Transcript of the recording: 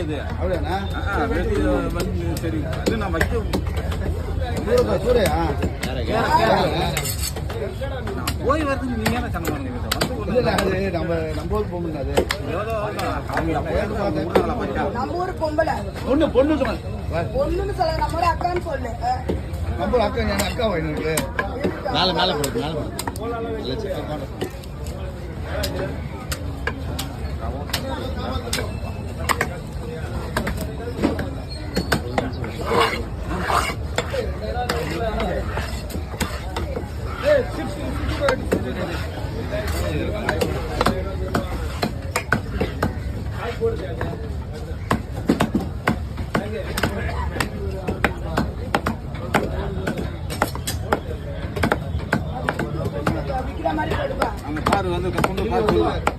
இது. அப்படியாண்ணா? வெட்டி வந்து சரி அது நான் வைக்க சூரையா நான் போய் வரதுக்கு நீங்க என்ன சண்டை பண்ணுங்க அது நம்ம ஊர் பொம்பளை அது நம்ம ஊர் பொம்பளை பொண்ணுன்னு சொல்ல நம்ம அக்கான்னு சொல்லு நம்ம அக்கா என் அக்கா எனக்கு மேல போடுது அங்க பாரு வந்து கொண்டு பாரு